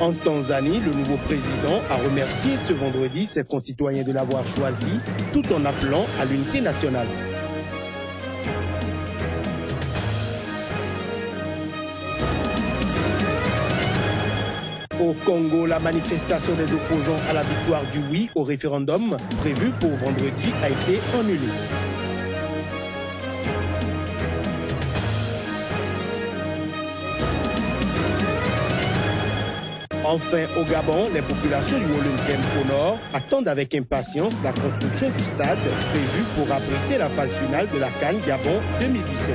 En Tanzanie, le nouveau président a remercié ce vendredi ses concitoyens de l'avoir choisi, tout en appelant à l'unité nationale. Au Congo, la manifestation des opposants à la victoire du oui au référendum prévue pour vendredi a été annulée. Enfin, au Gabon, les populations du Wolunken au nord attendent avec impatience la construction du stade prévu pour abriter la phase finale de la CAN Gabon 2017.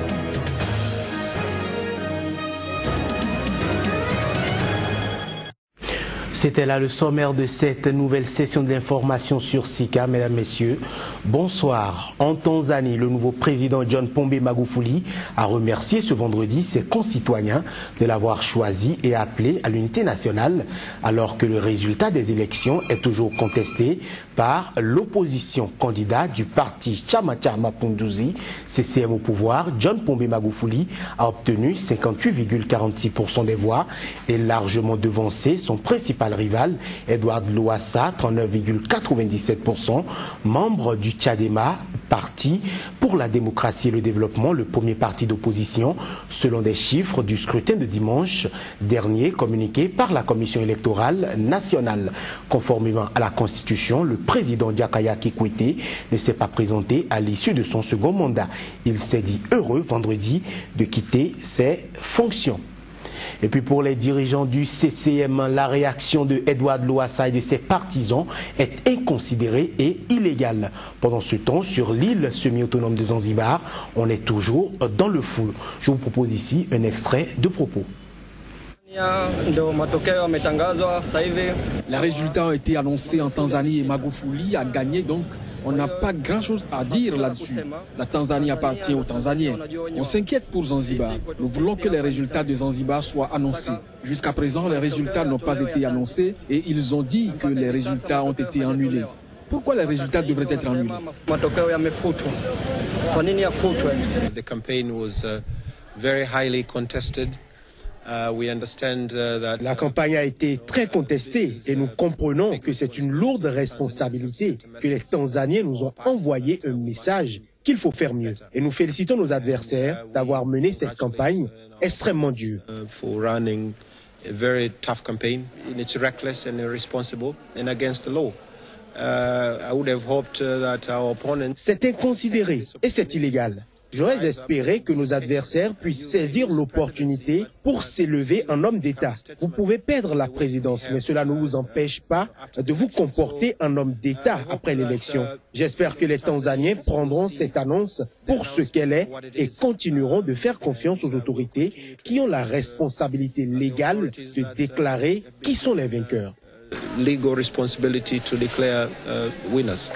C'était là le sommaire de cette nouvelle session d'information sur Sika. Mesdames, Messieurs, bonsoir. En Tanzanie, le nouveau président John Pombe Magufuli a remercié ce vendredi ses concitoyens de l'avoir choisi et appelé à l'unité nationale, alors que le résultat des élections est toujours contesté par l'opposition. Candidat du parti Chama Cha Mapinduzi, CCM au pouvoir, John Pombe Magufuli a obtenu 58,46% des voix et largement devancé son principal rival, Edward Lowassa, 39,97%, membre du Tchadema, Parti pour la démocratie et le développement, le premier parti d'opposition, selon des chiffres du scrutin de dimanche dernier communiqués par la Commission électorale nationale. Conformément à la Constitution, le président Jakaya Kikwete ne s'est pas présenté à l'issue de son second mandat. Il s'est dit heureux vendredi de quitter ses fonctions. Et puis pour les dirigeants du CCM, la réaction de Edward Lowassa et de ses partisans est inconsidérée et illégale. Pendant ce temps, sur l'île semi-autonome de Zanzibar, on est toujours dans le flou. Je vous propose ici un extrait de propos. Les résultats ont été annoncés en Tanzanie et Magufuli a gagné, donc on n'a pas grand-chose à dire là-dessus. La Tanzanie appartient aux Tanzaniens. On s'inquiète pour Zanzibar. Nous voulons que les résultats de Zanzibar soient annoncés. Jusqu'à présent, les résultats n'ont pas été annoncés et ils ont dit que les résultats ont été annulés. Pourquoi les résultats devraient être annulés? The campaign was very highly contested. La campagne a été très contestée et nous comprenons que c'est une lourde responsabilité, que les Tanzaniens nous ont envoyé un message qu'il faut faire mieux. Et nous félicitons nos adversaires d'avoir mené cette campagne extrêmement dure. C'est inconsidéré et c'est illégal. J'aurais espéré que nos adversaires puissent saisir l'opportunité pour s'élever en homme d'État. Vous pouvez perdre la présidence, mais cela ne vous empêche pas de vous comporter en homme d'État après l'élection. J'espère que les Tanzaniens prendront cette annonce pour ce qu'elle est et continueront de faire confiance aux autorités qui ont la responsabilité légale de déclarer qui sont les vainqueurs. Legal responsibility to declare winners.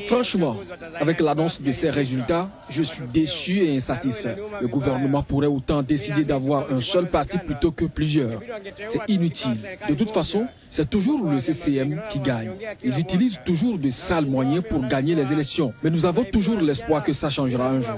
Franchement, avec l'annonce de ces résultats, je suis déçu et insatisfait. Le gouvernement pourrait autant décider d'avoir un seul parti plutôt que plusieurs. C'est inutile. De toute façon, c'est toujours le CCM qui gagne. Ils utilisent toujours de sales moyens pour gagner les élections. Mais nous avons toujours l'espoir que ça changera un jour.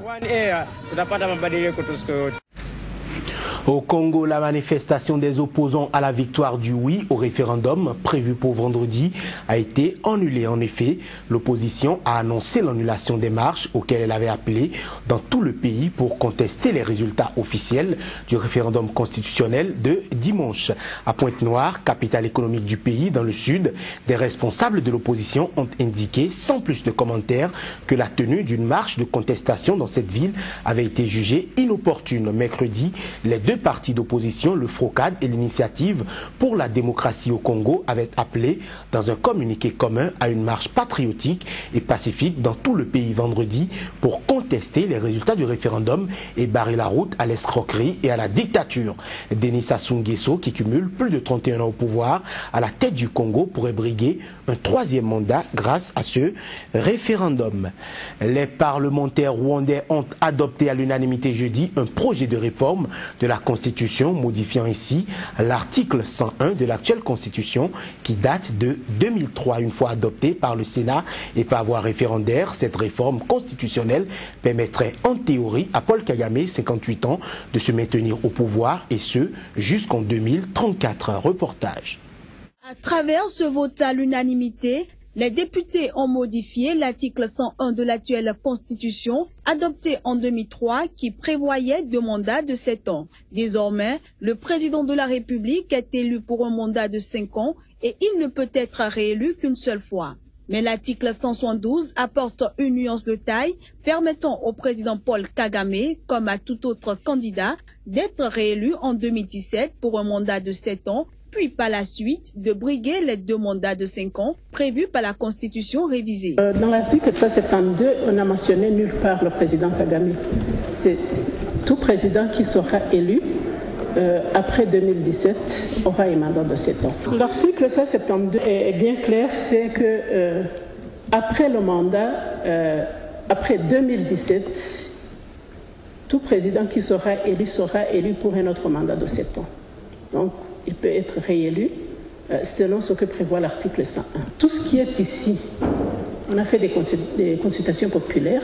Au Congo, la manifestation des opposants à la victoire du oui au référendum prévue pour vendredi a été annulée. En effet, l'opposition a annoncé l'annulation des marches auxquelles elle avait appelé dans tout le pays pour contester les résultats officiels du référendum constitutionnel de dimanche. À Pointe-Noire, capitale économique du pays, dans le sud, des responsables de l'opposition ont indiqué sans plus de commentaires que la tenue d'une marche de contestation dans cette ville avait été jugée inopportune. Mercredi, les deux partis d'opposition, le FROCAD et l'Initiative pour la démocratie au Congo, avaient appelé dans un communiqué commun à une marche patriotique et pacifique dans tout le pays vendredi pour contester les résultats du référendum et barrer la route à l'escroquerie et à la dictature. Denis Sassou Nguesso, qui cumule plus de 31 ans au pouvoir à la tête du Congo, pourrait briguer un troisième mandat grâce à ce référendum. Les parlementaires rwandais ont adopté à l'unanimité jeudi un projet de réforme de la Constitution, modifiant ainsi l'article 101 de l'actuelle Constitution qui date de 2003. Une fois adoptée par le Sénat et par voie référendaire, cette réforme constitutionnelle permettrait en théorie à Paul Kagame, 58 ans, de se maintenir au pouvoir et ce jusqu'en 2034. Reportage. À travers ce vote à l'unanimité, les députés ont modifié l'article 101 de l'actuelle Constitution, adopté en 2003, qui prévoyait 2 mandats de 7 ans. Désormais, le président de la République est élu pour un mandat de 5 ans et il ne peut être réélu qu'une seule fois. Mais l'article 172 apporte une nuance de taille permettant au président Paul Kagame, comme à tout autre candidat, d'être réélu en 2017 pour un mandat de 7 ans, puis par la suite de briguer les 2 mandats de 5 ans prévus par la Constitution révisée. Dans l'article 172, on a mentionné nulle part le président Kagame. C'est tout président qui sera élu après 2017 aura un mandat de 7 ans. L'article 172 est bien clair, c'est que après le mandat, après 2017, tout président qui sera élu pour un autre mandat de 7 ans. Donc, il peut être réélu selon ce que prévoit l'article 101. Tout ce qui est ici, on a fait des consultations populaires.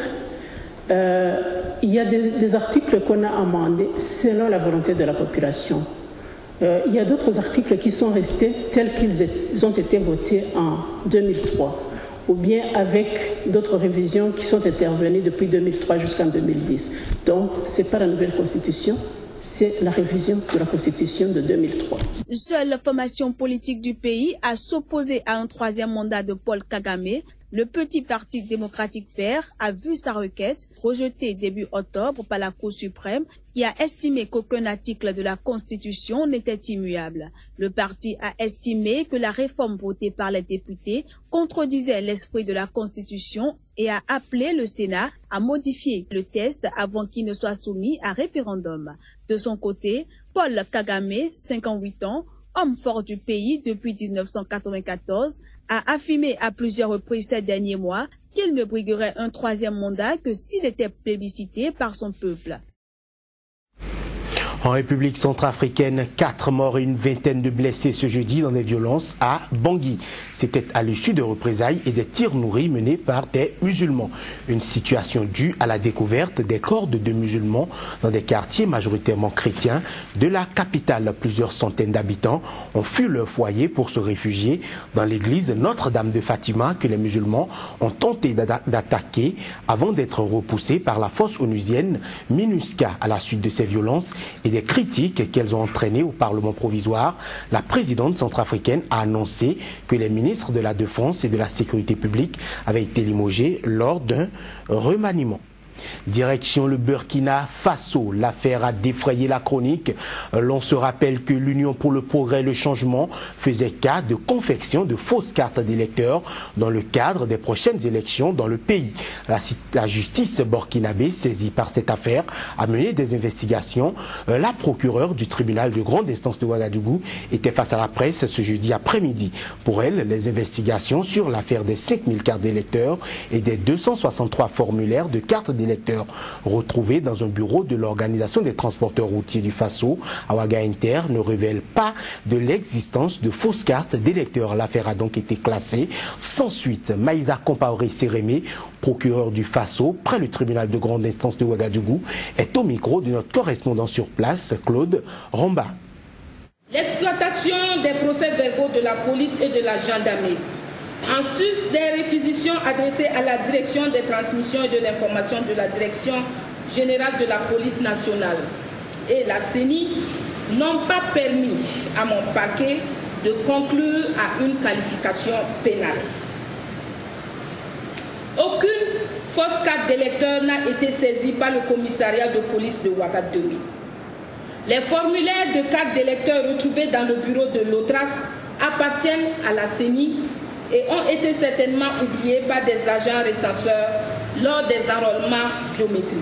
Il y a des articles qu'on a amendés selon la volonté de la population. Il y a d'autres articles qui sont restés tels qu'ils ont été votés en 2003, ou bien avec d'autres révisions qui sont intervenues depuis 2003 jusqu'en 2010. Donc, ce n'est pas la nouvelle Constitution, c'est la révision de la Constitution de 2003. Seule la formation politique du pays à s'opposer à un 3e mandat de Paul Kagame, le petit parti démocratique vert a vu sa requête rejetée début octobre par la Cour suprême qui a estimé qu'aucun article de la Constitution n'était immuable. Le parti a estimé que la réforme votée par les députés contredisait l'esprit de la Constitution et a appelé le Sénat à modifier le texte avant qu'il ne soit soumis à référendum. De son côté, Paul Kagame, 58 ans, homme fort du pays depuis 1994, a affirmé à plusieurs reprises ces derniers mois qu'il ne briguerait un 3e mandat que s'il était plébiscité par son peuple. En République centrafricaine, 4 morts et une vingtaine de blessés ce jeudi dans des violences à Bangui. C'était à l'issue de représailles et des tirs nourris menés par des musulmans. Une situation due à la découverte des corps de 2 musulmans dans des quartiers majoritairement chrétiens de la capitale. Plusieurs centaines d'habitants ont fui leur foyer pour se réfugier dans l'église Notre-Dame de Fatima que les musulmans ont tenté d'attaquer avant d'être repoussés par la force onusienne MINUSCA. À la suite de ces violences et des critiques qu'elles ont entraînées au Parlement provisoire, la présidente centrafricaine a annoncé que les ministres de la Défense et de la Sécurité publique avaient été limogés lors d'un remaniement. Direction le Burkina Faso, l'affaire a défrayé la chronique. L'on se rappelle que l'Union pour le progrès et le changement faisait cas de confection de fausses cartes d'électeurs dans le cadre des prochaines élections dans le pays. La justice burkinabé, saisie par cette affaire, a mené des investigations. La procureure du tribunal de grande instance de Ouagadougou était face à la presse ce jeudi après-midi. Pour elle, les investigations sur l'affaire des 5000 cartes d'électeurs et des 263 formulaires de cartes d'électeurs retrouvés dans un bureau de l'Organisation des transporteurs routiers du Faso à Ouaga Inter ne révèlent pas de l'existence de fausses cartes d'électeurs. L'affaire a donc été classée sans suite. Maïsa Compaoré Sérémé, procureur du Faso, près le tribunal de grande instance de Ouagadougou, est au micro de notre correspondant sur place, Claude Romba. L'exploitation des procès-verbaux de la police et de la gendarmerie, en sus des réquisitions adressées à la direction des transmissions et de l'information de la direction générale de la police nationale et la CENI, n'ont pas permis à mon parquet de conclure à une qualification pénale. Aucune fausse carte d'électeur n'a été saisie par le commissariat de police de Ouagadougou. Les formulaires de carte d'électeur retrouvés dans le bureau de l'OTRAF appartiennent à la CENI et ont été certainement oubliés par des agents recenseurs lors des enrôlements biométriques.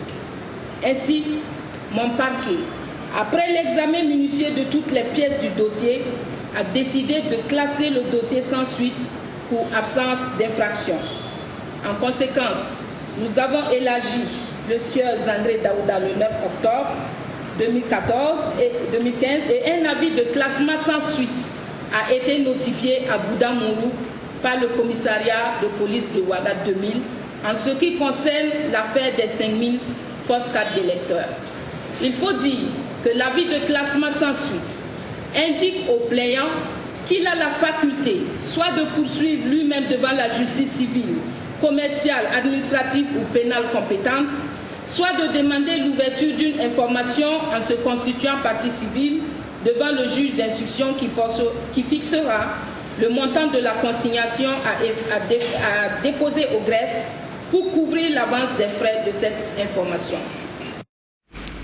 Ainsi, mon parquet, après l'examen minutieux de toutes les pièces du dossier, a décidé de classer le dossier sans suite pour absence d'infraction. En conséquence, nous avons élargi le sieur André Daouda le 9 octobre 2014 et 2015 et un avis de classement sans suite a été notifié à Bouddha Mourou par le commissariat de police de Ouaga 2000 en ce qui concerne l'affaire des 5000 fausses cartes d'électeurs. Il faut dire que l'avis de classement sans suite indique au plaignant qu'il a la faculté soit de poursuivre lui-même devant la justice civile, commerciale, administrative ou pénale compétente, soit de demander l'ouverture d'une information en se constituant partie civile devant le juge d'instruction qui fixera le montant de la consignation à déposer au greffe pour couvrir l'avance des frais de cette information.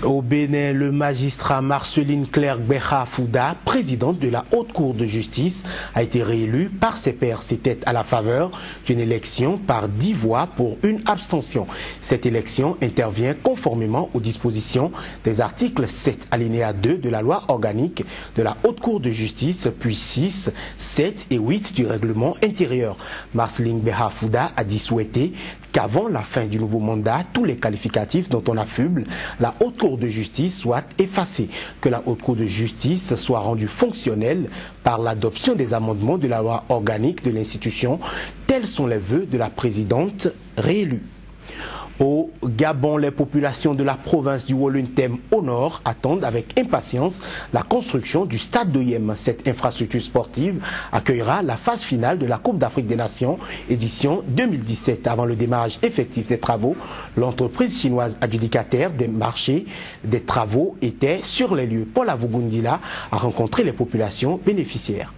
Au Bénin, le magistrat Marceline Claire Beha Fouda, présidente de la Haute Cour de justice, a été réélue par ses pairs. C'était à la faveur d'une élection par 10 voix pour une abstention. Cette élection intervient conformément aux dispositions des articles 7 alinéa 2 de la loi organique de la Haute Cour de justice, puis 6, 7 et 8 du règlement intérieur. Marceline Beha Fouda a dit souhaiter qu'avant la fin du nouveau mandat, tous les qualificatifs dont on affuble la Haute Cour de justice soient effacés, que la Haute Cour de justice soit rendue fonctionnelle par l'adoption des amendements de la loi organique de l'institution. Tels sont les vœux de la présidente réélue. Au Gabon, les populations de la province du Woluntem au nord attendent avec impatience la construction du stade de Yem. Cette infrastructure sportive accueillera la phase finale de la Coupe d'Afrique des Nations, édition 2017. Avant le démarrage effectif des travaux, l'entreprise chinoise adjudicataire des marchés des travaux était sur les lieux. Paul Avugundila a rencontré les populations bénéficiaires.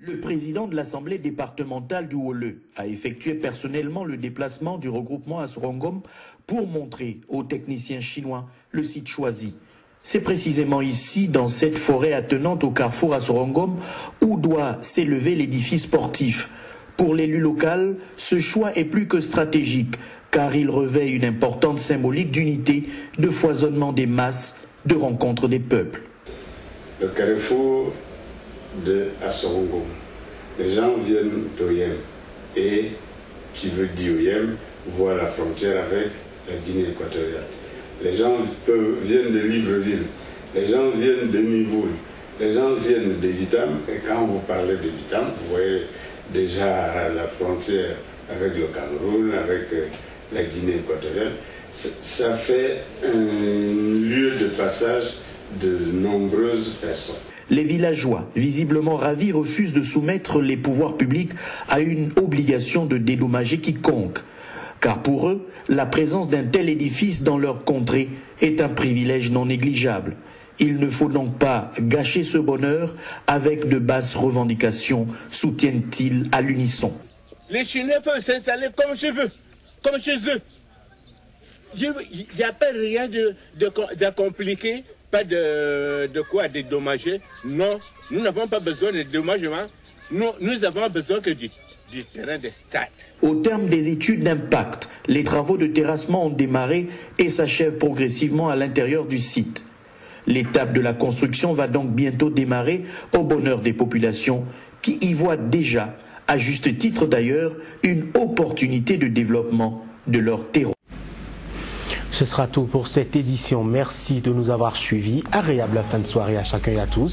Le président de l'Assemblée départementale du Wole a effectué personnellement le déplacement du regroupement à Sorongom pour montrer aux techniciens chinois le site choisi. C'est précisément ici, dans cette forêt attenante au carrefour à Sorongom, où doit s'élever l'édifice sportif. Pour l'élu local, ce choix est plus que stratégique, car il revêt une importante symbolique d'unité, de foisonnement des masses, de rencontre des peuples. Le carrefour de Sorongom. Les gens viennent d'Oyem et qui veut dire Oyem voit la frontière avec la Guinée équatoriale. Les gens viennent de Libreville, les gens viennent de Mivoul, les gens viennent d'Evitam et quand vous parlez d'Evitam, vous voyez déjà la frontière avec le Cameroun, avec la Guinée équatoriale. Ça fait un lieu de passage de nombreuses personnes. Les villageois, visiblement ravis, refusent de soumettre les pouvoirs publics à une obligation de dédommager quiconque. Car pour eux, la présence d'un tel édifice dans leur contrée est un privilège non négligeable. Il ne faut donc pas gâcher ce bonheur avec de basses revendications, soutiennent-ils à l'unisson. Les Chinois peuvent s'installer comme chez eux, comme chez eux. Il n'y a pas rien de compliqué. Pas de quoi dédommager. Non, nous n'avons pas besoin de dédommagement. Nous avons besoin que du terrain de stade. Au terme des études d'impact, les travaux de terrassement ont démarré et s'achèvent progressivement à l'intérieur du site. L'étape de la construction va donc bientôt démarrer au bonheur des populations qui y voient déjà, à juste titre d'ailleurs, une opportunité de développement de leur terreau. Ce sera tout pour cette édition. Merci de nous avoir suivis. Agréable fin de soirée à chacun et à tous.